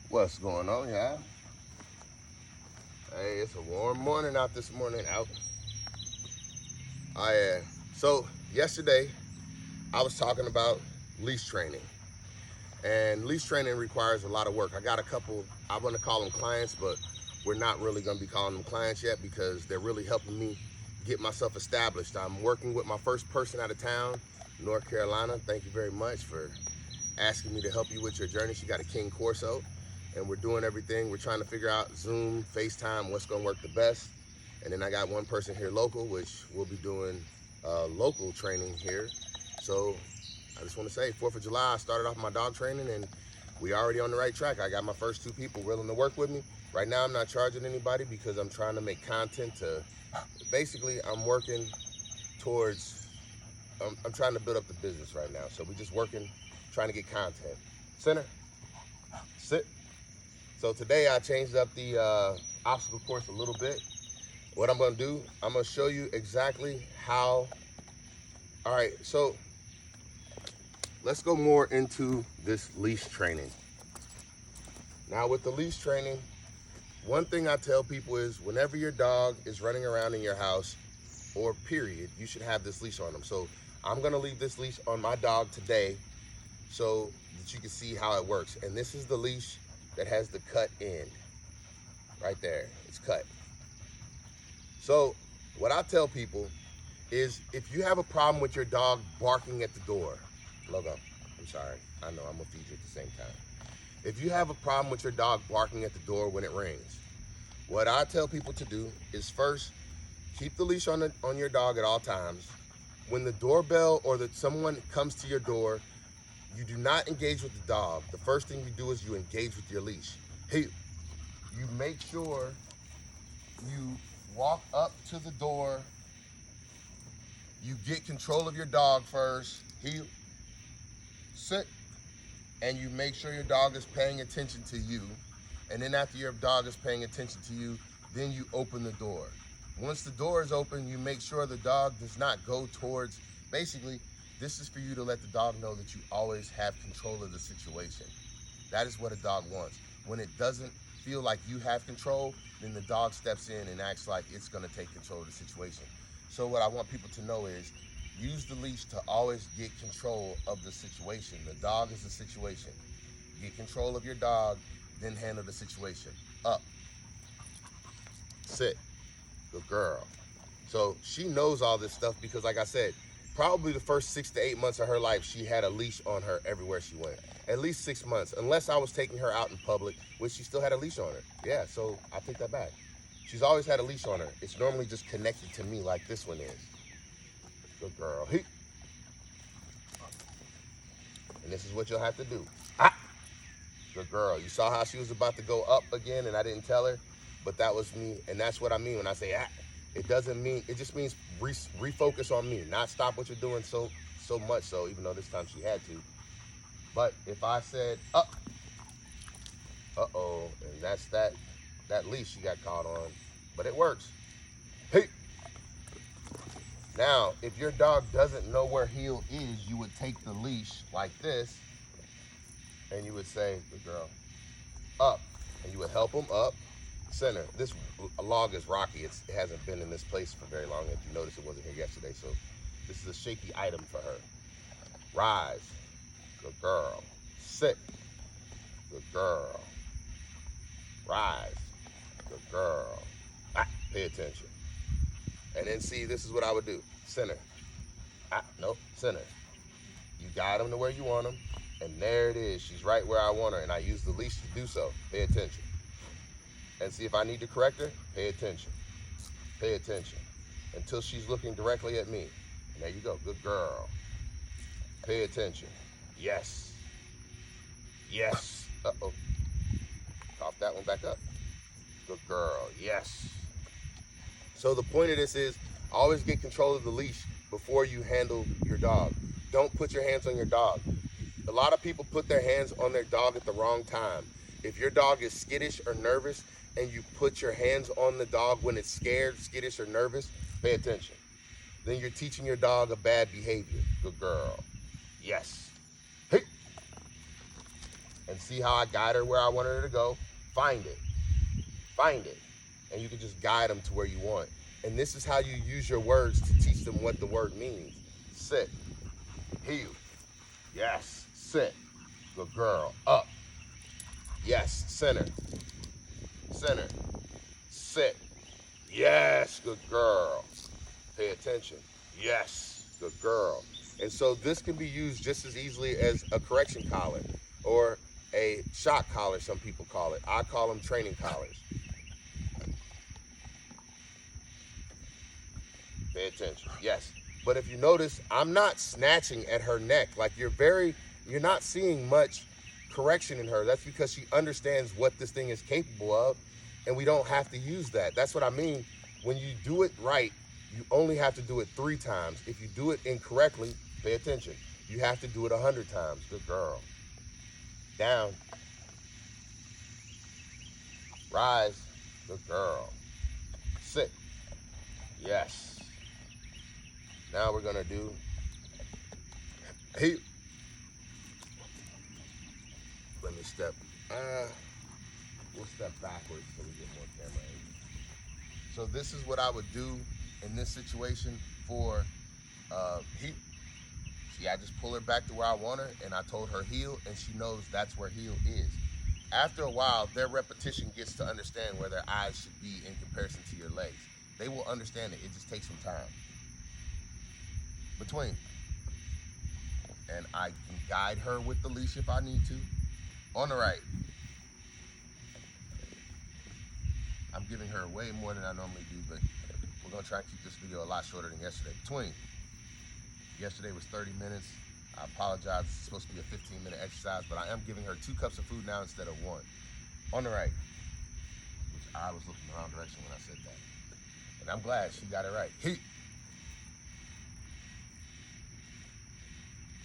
What's going on, y'all? Hey, it's a warm morning out this morning. So yesterday I was talking about leash training, and leash training requires a lot of work. I got a couple, I want to call them clients, but we're not really going to be calling them clients yet because they're really helping me get myself established. I'm working with my first person out of town, North Carolina. Thank you very much for asking me to help you with your journey. She got a King Corso, and we're doing everything. We're trying to figure out Zoom, FaceTime, what's going to work the best. And then I got one person here local, which we'll be doing local training here. So I just want to say, 4th of July, I started off my dog training, and we already on the right track. I got my first 2 people willing to work with me. Right now, I'm not charging anybody because I'm trying to make content to, basically, I'm working towards, I'm trying to build up the business right now. So we're just working, trying to get content. Center, sit. So today I changed up the obstacle course a little bit. What I'm gonna do, I'm gonna show you exactly how. All right, so let's go more into this leash training. Now with the leash training, one thing I tell people is whenever your dog is running around in your house, or period, you should have this leash on them. So I'm gonna leave this leash on my dog today so that you can see how it works. And this is the leash that has the cut end. Right there, it's cut. So what I tell people is if you have a problem with your dog barking at the door, Logo, I'm sorry, I know I'm gonna feed you at the same time. If you have a problem with your dog barking at the door when it rings, what I tell people to do is first, keep the leash on your dog at all times. When the doorbell or that someone comes to your door, you do not engage with the dog. The first thing you do is you engage with your leash. Hey, you make sure you walk up to the door. You get control of your dog first. Heel, sit, and you make sure your dog is paying attention to you. And then after your dog is paying attention to you, then you open the door. Once the door is open, you make sure the dog does not go towards, basically, this is for you to let the dog know that you always have control of the situation. That is what a dog wants. When it doesn't feel like you have control, then the dog steps in and acts like it's gonna take control of the situation. So what I want people to know is, use the leash to always get control of the situation. The dog is the situation. Get control of your dog, then handle the situation. Up, sit, good girl. So she knows all this stuff because like I said, probably the first 6 to 8 months of her life, she had a leash on her everywhere she went. At least 6 months, unless I was taking her out in public, which she still had a leash on her. Yeah, so I take that back. She's always had a leash on her. It's normally just connected to me like this one is. Good girl. Hey. And this is what you'll have to do. Ah. Good girl. You saw how she was about to go up again and I didn't tell her, but that was me. And that's what I mean when I say ah. It doesn't mean, it just means refocus on me, not stop what you're doing so much so, even though this time she had to. But if I said up, uh-oh, and that's that leash she got caught on, but it works. Hey. Now, if your dog doesn't know where heel is, you would take the leash like this, and you would say, good girl, up, and you would help him up, center. This log is rocky. It hasn't been in this place for very long. If you notice, it wasn't here yesterday, so this is a shaky item for her. Rise, good girl. Sit, good girl. Rise, good girl. Ah, pay attention. And then see, this is what I would do. Center. Ah, nope, center. You guide them to where you want them, and there it is. She's right where I want her, and I use the leash to do so. Pay attention. And see if I need to correct her, pay attention. Pay attention. Until she's looking directly at me. And there you go, good girl. Pay attention. Yes. Yes. Uh-oh. Cough that one back up. Good girl, yes. So the point of this is, always get control of the leash before you handle your dog. Don't put your hands on your dog. A lot of people put their hands on their dog at the wrong time. If your dog is skittish or nervous and you put your hands on the dog when it's scared, skittish, or nervous, pay attention. Then you're teaching your dog a bad behavior. Good girl. Yes. Hey. And see how I guide her where I want her to go? Find it. Find it. And you can just guide them to where you want. And this is how you use your words to teach them what the word means. Sit. Heel. Yes. Sit. Good girl. Up. Yes. Center. Center. Sit. Yes. Good girl. Pay attention. Yes. Good girl. And so this can be used just as easily as a correction collar or a shock collar, some people call it. I call them training collars. Pay attention. Yes. But if you notice, I'm not snatching at her neck. Like you're not seeing much correction in her. That's because she understands what this thing is capable of, and we don't have to use that. That's what I mean. When you do it right, you only have to do it 3 times. If you do it incorrectly, pay attention. You have to do it 100 times. Good girl. Down. Rise. Good girl. Sit. Yes. Now we're gonna do heel. Let me step. We'll step backwards so we get more camera angle. So this is what I would do in this situation for heel. See, I just pull her back to where I want her, and I told her heel, and she knows that's where heel is. After a while, their repetition gets to understand where their eyes should be in comparison to your legs. They will understand it. It just takes some time. Between. And I can guide her with the leash if I need to. On the right. I'm giving her way more than I normally do, but we're gonna try and keep this video a lot shorter than yesterday. Between. Yesterday was 30 minutes. I apologize, it's supposed to be a 15-minute exercise, but I am giving her 2 cups of food now instead of 1. On the right. Which I was looking the wrong direction when I said that. And I'm glad she got it right. Heat.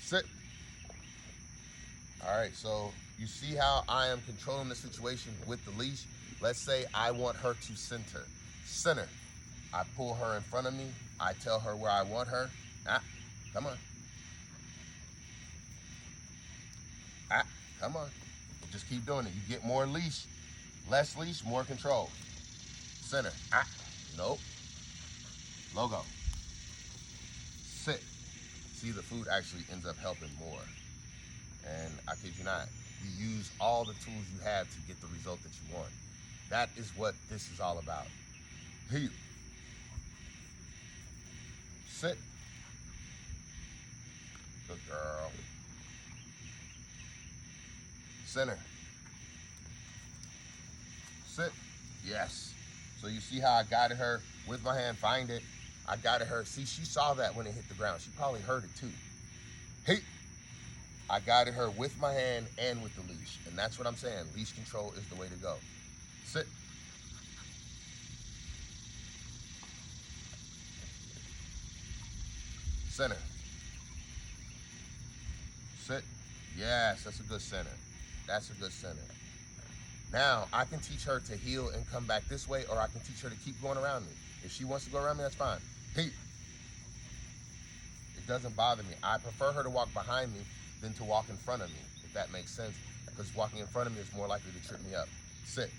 Sit. All right, so you see how I am controlling the situation with the leash? Let's say I want her to center. Center. I pull her in front of me. I tell her where I want her. Come on. Come on. Just keep doing it. You get more leash, less leash, more control. Center. Nope. Logo. Sit. See, the food actually ends up helping more. And I kid you not, you use all the tools you have to get the result that you want. That is what this is all about. Heel. Sit. Good girl. Center. Sit. Yes. So you see how I guided her with my hand, find it. I guided her. See, she saw that when it hit the ground. She probably heard it too. Hey. I guided her with my hand and with the leash. And that's what I'm saying. Leash control is the way to go. Sit. Center. Sit. Yes, that's a good center. That's a good center. Now, I can teach her to heel and come back this way, or I can teach her to keep going around me. If she wants to go around me, that's fine. Heel. It doesn't bother me. I prefer her to walk behind me than to walk in front of me, if that makes sense, because walking in front of me is more likely to trip me up. Sit.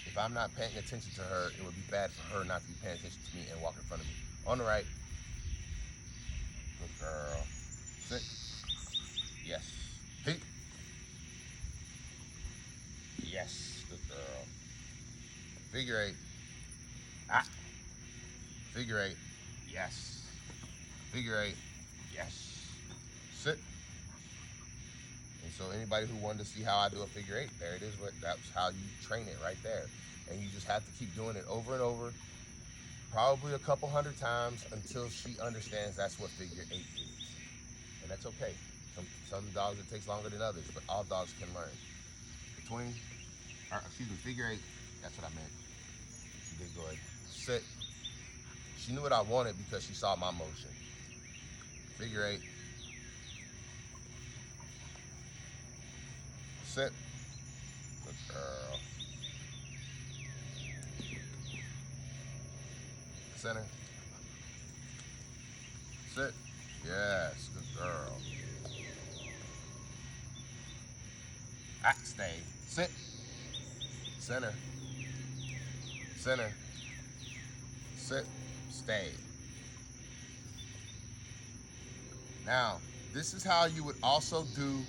If I'm not paying attention to her, it would be bad for her not to be paying attention to me and walk in front of me. On the right. Good girl. Sit. Yes. Hey. Yes. Good girl. Figure 8. Figure 8. Yes. Figure 8. Yes. Sit. And so anybody who wanted to see how I do a figure 8, there it is. That's how you train it right there. And you just have to keep doing it over and over, probably a couple 100 times until she understands that's what figure 8 is. And that's okay. Some dogs it takes longer than others, but all dogs can learn. Figure 8. That's what I meant. She did good. Sit. She knew what I wanted because she saw my motion. Figure 8. Sit. Good girl. Center. Sit. Yes, good girl. Stay. Sit. Center. Center. Sit. Stay. Now, this is how you would also do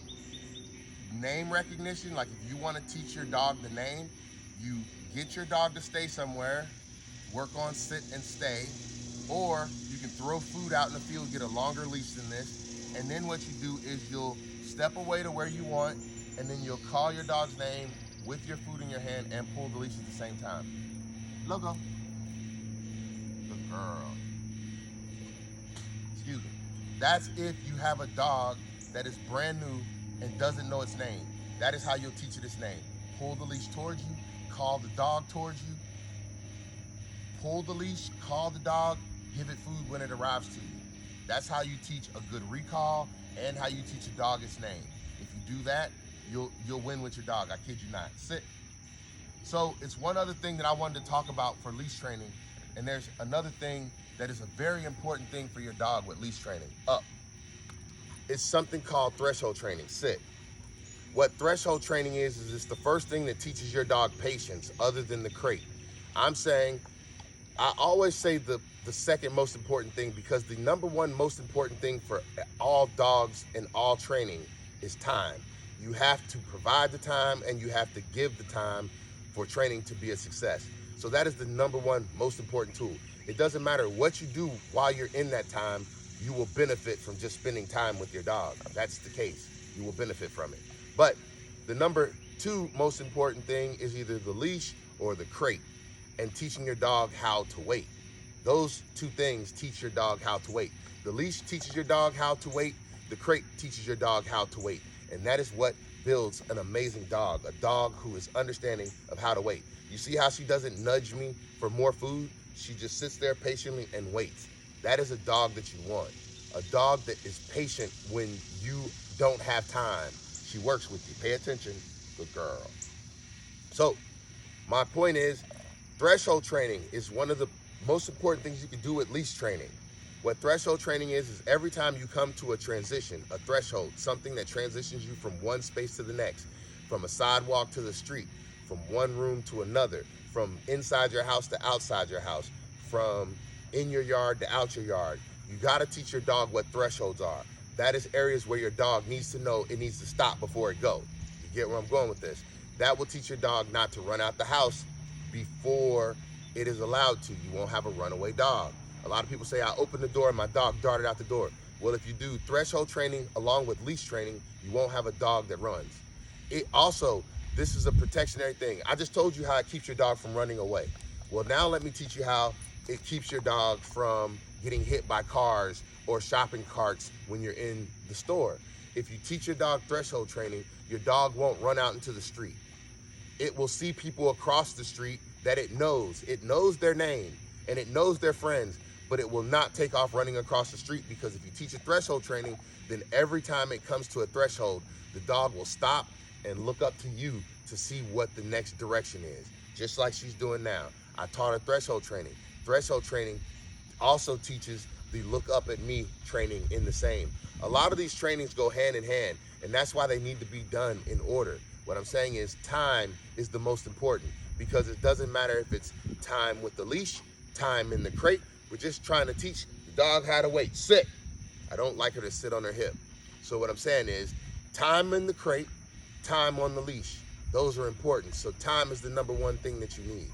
name recognition. Like if you want to teach your dog the name, you get your dog to stay somewhere, work on sit and stay, or you can throw food out in the field, get a longer leash than this, and then what you do is you'll step away to where you want, and then you'll call your dog's name with your food in your hand and pull the leash at the same time. Logo. Good girl. Excuse me. That's if you have a dog that is brand new and doesn't know its name. That is how you'll teach it its name. Pull the leash towards you, call the dog towards you, pull the leash, call the dog, give it food when it arrives to you. That's how you teach a good recall and how you teach a dog its name. If you do that, you'll win with your dog. I kid you not. Sit. So it's one other thing that I wanted to talk about for leash training, and there's another thing that is a very important thing for your dog with leash training. Up. It's something called threshold training. Sit. What threshold training is it's the first thing that teaches your dog patience other than the crate. I'm saying, I always say the second most important thing, because the number one most important thing for all dogs in all training is time. You have to provide the time and you have to give the time for training to be a success. So that is the number one most important tool. It doesn't matter what you do while you're in that time, you will benefit from just spending time with your dog. That's the case. You will benefit from it. But the number two most important thing is either the leash or the crate, and teaching your dog how to wait. Those two things teach your dog how to wait. The leash teaches your dog how to wait. The crate teaches your dog how to wait. And that is what builds an amazing dog, a dog who is understanding of how to wait. You see how she doesn't nudge me for more food? She just sits there patiently and waits. That is a dog that you want. A dog that is patient when you don't have time. She works with you. Pay attention, good girl. So my point is, threshold training is one of the most important things you can do with leash training. What threshold training is every time you come to a transition, a threshold, something that transitions you from one space to the next, from a sidewalk to the street, from one room to another, from inside your house to outside your house, from in your yard to out your yard. You gotta teach your dog what thresholds are. That is areas where your dog needs to know it needs to stop before it goes. You get where I'm going with this? That will teach your dog not to run out the house before it is allowed to. You won't have a runaway dog. A lot of people say, I opened the door and my dog darted out the door. Well, if you do threshold training along with leash training, you won't have a dog that runs. It also, this is a protectionary thing. I just told you how it keeps your dog from running away. Well, now let me teach you how it keeps your dog from getting hit by cars or shopping carts when you're in the store. If you teach your dog threshold training, your dog won't run out into the street. It will see people across the street that it knows. It knows their name and it knows their friends, but it will not take off running across the street, because if you teach it threshold training, then every time it comes to a threshold, the dog will stop and look up to you to see what the next direction is, just like she's doing now. I taught her threshold training. Threshold training also teaches the look up at me training in the same. A lot of these trainings go hand in hand, and that's why they need to be done in order. What I'm saying is time is the most important, because it doesn't matter if it's time with the leash, time in the crate. We're just trying to teach the dog how to wait. Sit. I don't like her to sit on her hip. So what I'm saying is time in the crate, time on the leash. Those are important. So time is the number one thing that you need.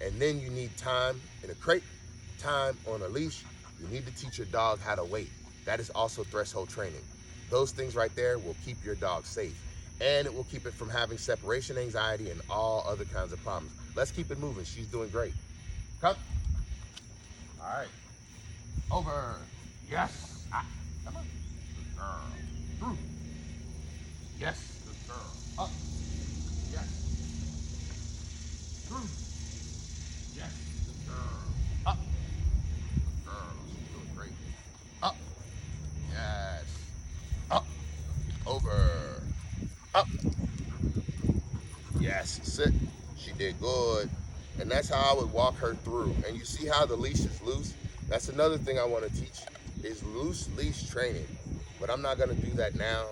And then you need time in a crate, time on a leash. You need to teach your dog how to wait. That is also threshold training. Those things right there will keep your dog safe, and it will keep it from having separation anxiety and all other kinds of problems. Let's keep it moving. She's doing great. Come. All right. Over. Yes. Ah. Come on. Good girl. Through. Yes. Good girl. Up. Yes. Through. Yes. Good girl. Up. Good girl. She's doing great. Up. Yes. Up. Over. Up. Yes. Sit. She did good. And that's how I would walk her through. And you see how the leash is loose? That's another thing I want to teach, is loose leash training. But I'm not going to do that now.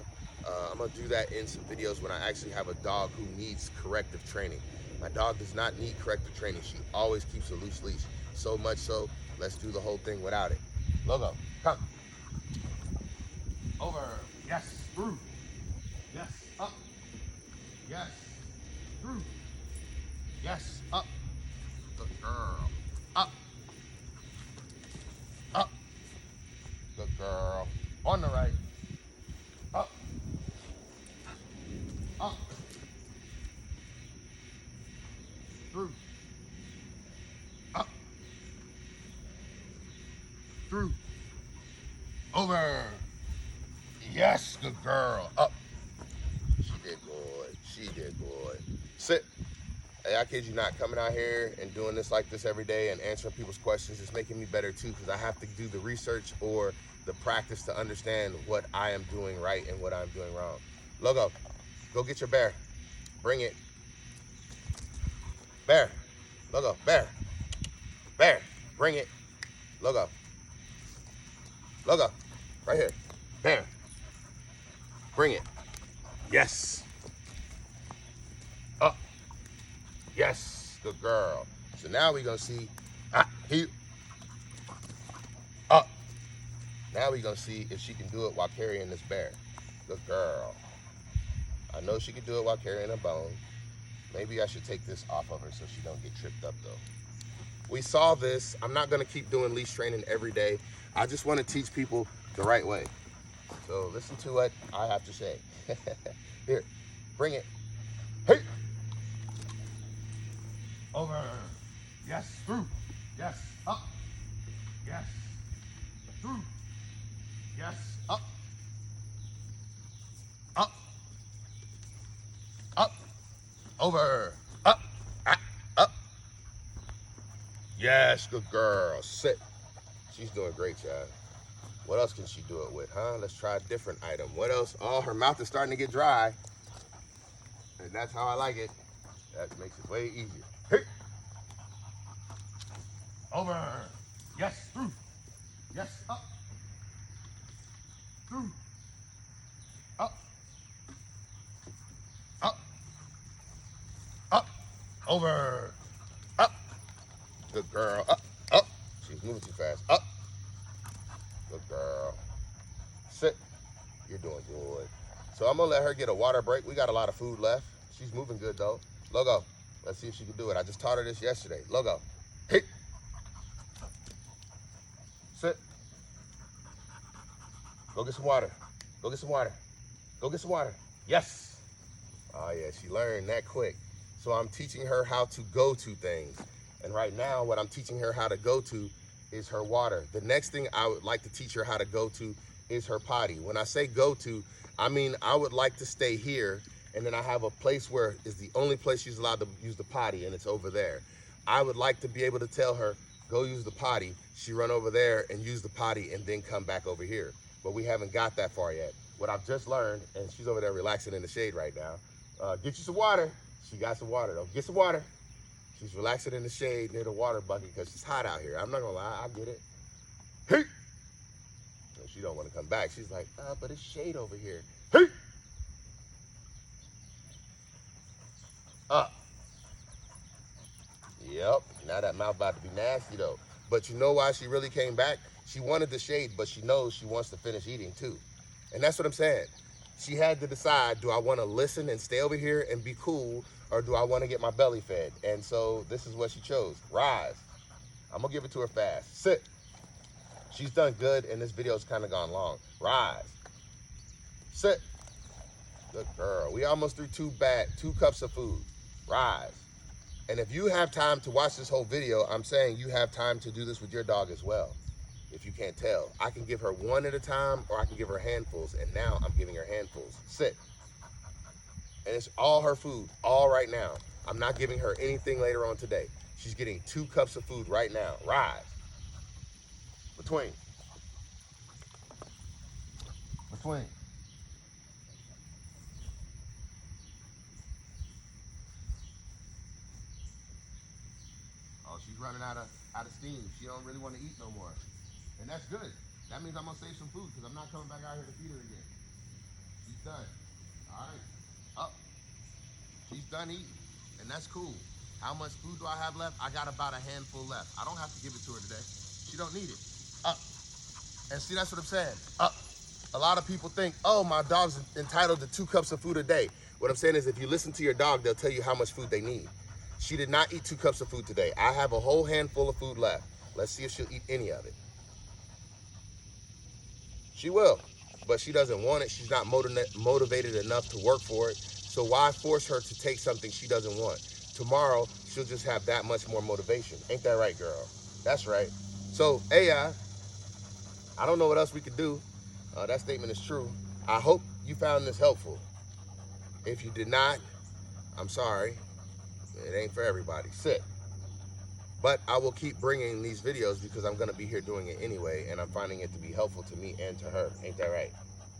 I'm gonna do that in some videos when I actually have a dog who needs corrective training. My dog does not need corrective training. She always keeps a loose leash. So much so, let's do the whole thing without it. Logo, come. Over, yes, through, yes, up, yes, through, yes, up, good girl, up, up, good girl, on the right, up, up, through, up, through, over, yes, good girl, up, she did good, she did good, sit. Hey, I kid you not, coming out here and doing this like this every day and answering people's questions is making me better too, because I have to do the research or the practice to understand what I am doing right and what I'm doing wrong. Logo, go get your bear. Bring it. Bear. Logo, bear. Bear. Bring it. Logo. Logo. Right here. Bear. Bring it. Yes. Up. Yes. Good girl. So now we're going to see, heel, up. Now we're going to see if she can do it while carrying this bear. Good girl. I know she can do it while carrying a bone. Maybe I should take this off of her so she don't get tripped up though. We saw this. I'm not going to keep doing leash training every day. I just want to teach people the right way. So listen to what I have to say. Here, bring it. Hey! Over. Yes, through. Yes, up. Yes, through. Yes, up. Up. Up. Over. Up. Up. Yes, good girl. Sit. She's doing great, child. What else can she do it with, huh? Let's try a different item. What else? Oh, her mouth is starting to get dry. And that's how I like it. That makes it way easier. Hey! Over. Yes, through. Yes, up. Through. Up. Up. Up. Over. Up. Good girl. Up. Up. She's moving too fast. Up. Good girl. Sit. You're doing good. So I'm going to let her get a water break. We got a lot of food left. She's moving good, though. Logo. Let's see if she can do it. I just taught her this yesterday. Logo. Hey. Sit. Go get some water. Go get some water. Go get some water. Yes. Oh, yeah. She learned that quick. So I'm teaching her how to go to things. And right now, what I'm teaching her how to go to is her water. The next thing I would like to teach her how to go to is her potty. When I say go to, I mean I would like to stay here, and then I have a place where is the only place she's allowed to use the potty, and it's over there. I would like to be able to tell her, go use the potty. She run over there and use the potty and then come back over here. But we haven't got that far yet. What I've just learned, and she's over there relaxing in the shade right now. Get you some water. She got some water though. Get some water. She's relaxing in the shade near the water bucket because it's hot out here. I'm not gonna lie, I get it. Hey! No, she don't want to come back. She's like, but it's shade over here. Hey! Up. Yep, now that mouth about to be nasty though. But you know why she really came back? She wanted the shade, but she knows she wants to finish eating too. And that's what I'm saying. She had to decide, do I want to listen and stay over here and be cool, or do I want to get my belly fed? And so this is what she chose. Rise. I'm going to give it to her fast. Sit. She's done good, and this video's kind of gone long. Rise. Sit. Good girl. We almost threw 2 cups of food. Rise. And if you have time to watch this whole video, I'm saying you have time to do this with your dog as well. If you can't tell, I can give her one at a time, or I can give her handfuls, and now I'm giving her handfuls. Sit. And it's all her food, all right now. I'm not giving her anything later on today. She's getting 2 cups of food right now. Rise. Between. Between. Oh, she's running out of steam. She don't really want to eat no more. And that's good. That means I'm going to save some food because I'm not coming back out here to feed her again. She's done. All right. Up. She's done eating, and that's cool. How much food do I have left? I got about a handful left. I don't have to give it to her today. She don't need it. Up. And see, that's what I'm saying. Up. A lot of people think, oh, my dog's entitled to 2 cups of food a day. What I'm saying is if you listen to your dog, they'll tell you how much food they need. She did not eat 2 cups of food today. I have a whole handful of food left. Let's see if she'll eat any of it. She will, but she doesn't want it. She's not motivated enough to work for it. So why force her to take something she doesn't want? Tomorrow, she'll just have that much more motivation. Ain't that right, girl? That's right. So, AI, I don't know what else we could do. That statement is true. I hope you found this helpful. If you did not, I'm sorry. It ain't for everybody. Sit. But I will keep bringing these videos because I'm going to be here doing it anyway, and I'm finding it to be helpful to me and to her. Ain't that right?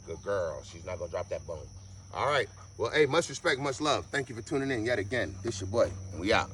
Good girl. She's not going to drop that bone. All right. Well, hey, much respect, much love. Thank you for tuning in yet again. This your boy, and we out.